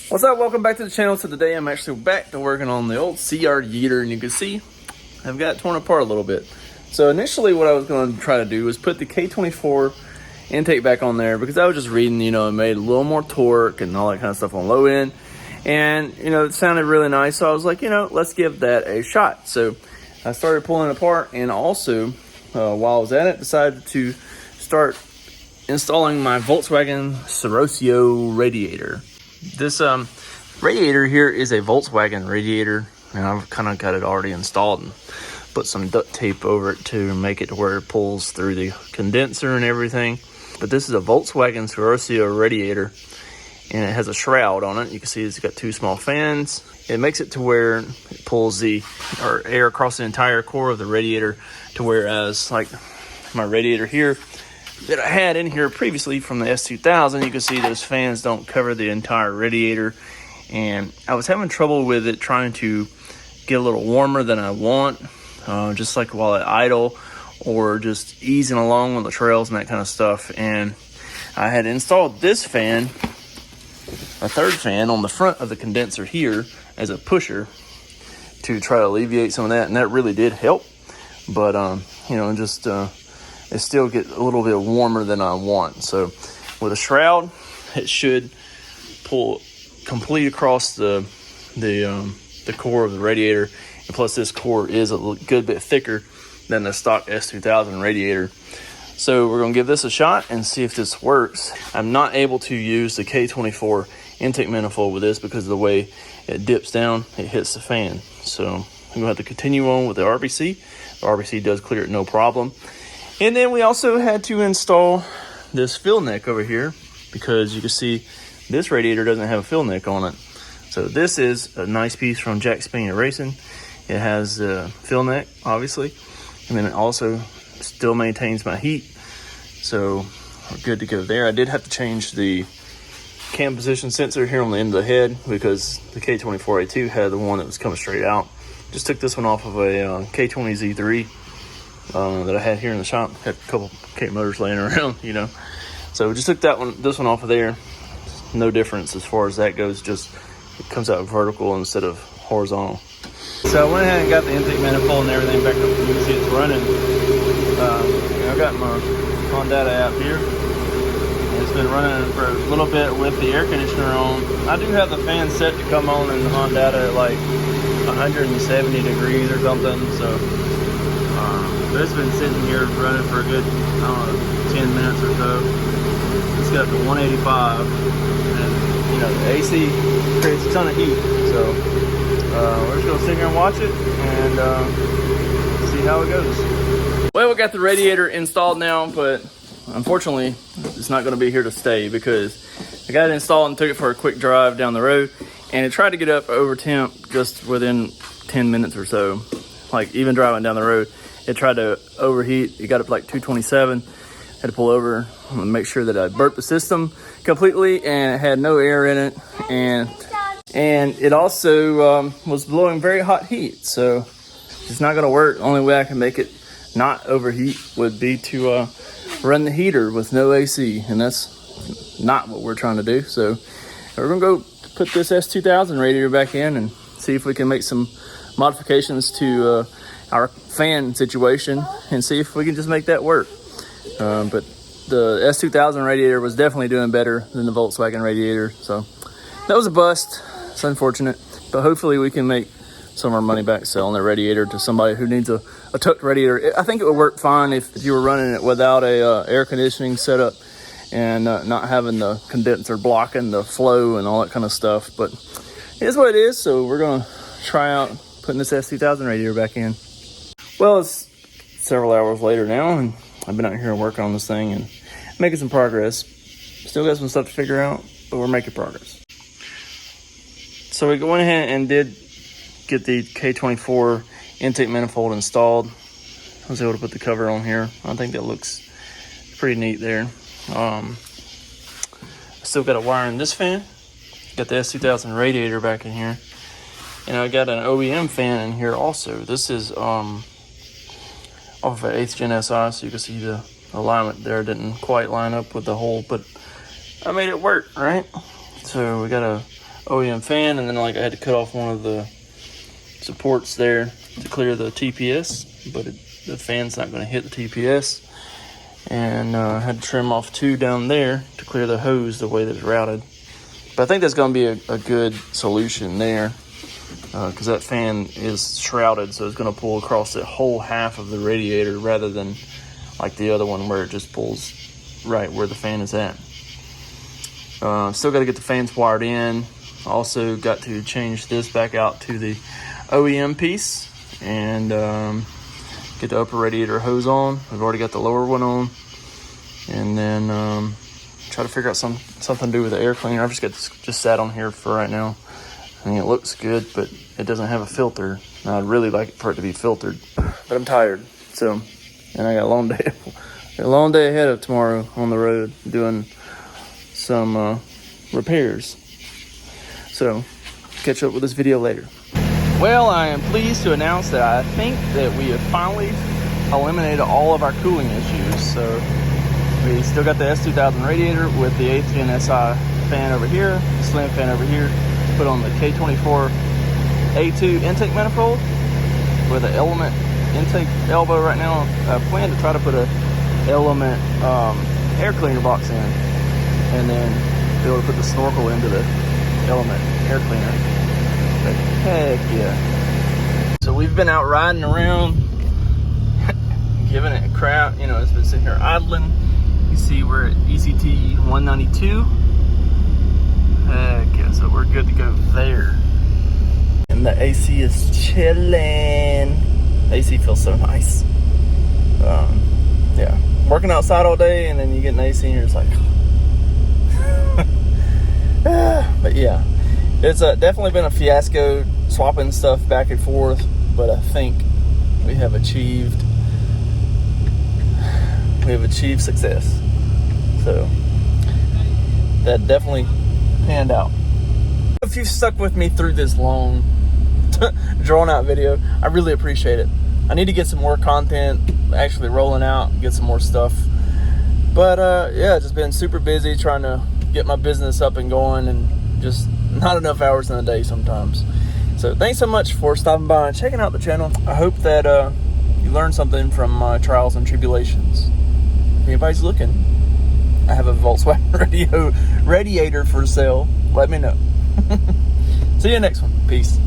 What's up? Welcome back to the channel. So today I'm actually back to working on the old CRV, and you can see I've got torn apart a little bit. So initially what I was going to try to do was put the K24 intake back on there, because I was just reading, it made a little more torque and all that kind of stuff on low end. And, it sounded really nice. So I was like, let's give that a shot. So I started pulling it apart, and also while I was at it, decided to start installing my Volkswagen CRV radiator. This radiator here is a Volkswagen radiator, and I've kind of got it already installed and put some duct tape over it to make it to where it pulls through the condenser and everything. But this is a Volkswagen CRV radiator, and it has a shroud on it. You can see it's got two small fans. It makes it to where it pulls the air across the entire core of the radiator, to whereas like my radiator here that I had in here previously from the S2000, you can see those fans don't cover the entire radiator, and I was having trouble with it trying to get a little warmer than I want, just like while at idle or just easing along on the trails and that kind of stuff. And I had installed this fan, a third fan on the front of the condenser here as a pusher to try to alleviate some of that, and that really did help. But it still get a little bit warmer than I want. So with a shroud, it should pull complete across the core of the radiator. And plus this core is a good bit thicker than the stock S2000 radiator. So we're gonna give this a shot and see if this works. I'm not able to use the K24 intake manifold with this because of the way it dips down, it hits the fan. So I'm gonna have to continue on with the RBC. The RBC does clear it no problem. And then we also had to install this fill neck over here, because you can see this radiator doesn't have a fill neck on it. So this is a nice piece from Jack Spanier Racing. It has a fill neck, obviously, and then it also still maintains my heat. So we're good to go there. I did have to change the cam position sensor here on the end of the head, because the K24A2 had the one that was coming straight out. Just took this one off of a K20Z3. That I had here in the shop. Had a couple K motors laying around, So we just took this one off of there. No difference as far as that goes, just it comes out vertical instead of horizontal. So I went ahead and got the intake manifold and everything back up. You can see it's running. I've got my Honda app here. It's been running for a little bit with the air conditioner on. I do have the fan set to come on in the Honda at like 170 degrees or something, so it's been sitting here running for a good, 10 minutes or so. It's got the 185, and the AC creates a ton of heat. So we're just gonna sit here and watch it and see how it goes. Well, we got the radiator installed now, but unfortunately it's not gonna be here to stay, because I got it installed and took it for a quick drive down the road, and it tried to get up over temp just within 10 minutes or so. Like even driving down the road, it tried to overheat. It got up to like 227. Had to pull over and make sure that I burped the system completely, and it had no air in it. And it also was blowing very hot heat. So it's not gonna work. The only way I can make it not overheat would be to run the heater with no AC, and that's not what we're trying to do. So we're gonna go put this S2000 radiator back in and see if we can make some modifications to our fan situation and see if we can just make that work. But the S2000 radiator was definitely doing better than the Volkswagen radiator, so that was a bust. It's unfortunate, but hopefully we can make some of our money back selling the radiator to somebody who needs a tucked radiator. I think it would work fine if you were running it without a air conditioning setup and not having the condenser blocking the flow and all that kind of stuff, but it is what it is. So we're gonna try out putting this S2000 radiator back in. Well, it's several hours later now, and I've been out here working on this thing and making some progress. Still got some stuff to figure out, but we're making progress. So we went ahead and did get the K24 intake manifold installed. I was able to put the cover on here. I think that looks pretty neat there. I still got a wire in this fan. Got the S2000 radiator back in here. And I got an OEM fan in here also. This is off of an 8th Gen SI, so you can see the alignment there didn't quite line up with the hole, but I made it work, right? So we got a OEM fan, and then like I had to cut off one of the supports there to clear the TPS, but the fan's not going to hit the TPS. And I had to trim off 2 down there to clear the hose the way that it's routed. But I think that's going to be a good solution there, because that fan is shrouded, so it's going to pull across the whole half of the radiator rather than like the other one where it just pulls right where the fan is at. Still got to get the fans wired in. Also got to change this back out to the OEM piece and get the upper radiator hose on. I've already got the lower one on, and then try to figure out something to do with the air cleaner. I've just got this just sat on here for right now. I mean, it looks good, but it doesn't have a filter. And I'd really like for it to be filtered, but I'm tired. So, and I got a long day ahead of tomorrow on the road doing some repairs. So, catch up with this video later. Well, I am pleased to announce that I think that we have finally eliminated all of our cooling issues. So we still got the S2000 radiator with the A10 SI fan over here, slim fan over here, put on the K24A2 intake manifold with an Element intake elbow right now. I plan to try to put a Element air cleaner box in, and then be able to put the snorkel into the Element air cleaner. But heck yeah. So we've been out riding around, giving it a crap. You know, it's been sitting here idling. You see we're at ECT 192. Heck yeah, so we're good to go there. And the AC is chilling. AC feels so nice. Yeah, working outside all day and then you get an AC and you're just like, but yeah, it's definitely been a fiasco swapping stuff back and forth, but I think we have achieved success. So that definitely panned out. If you've stuck with me through this long drawn out video, I really appreciate it. I need to get some more content actually rolling out, get some more stuff, but yeah, just been super busy trying to get my business up and going, and just not enough hours in the day sometimes. So thanks so much for stopping by and checking out the channel. I hope that you learned something from my trials and tribulations. If anybody's looking, I have a Volkswagen radiator for sale. Let me know. See you next one. Peace.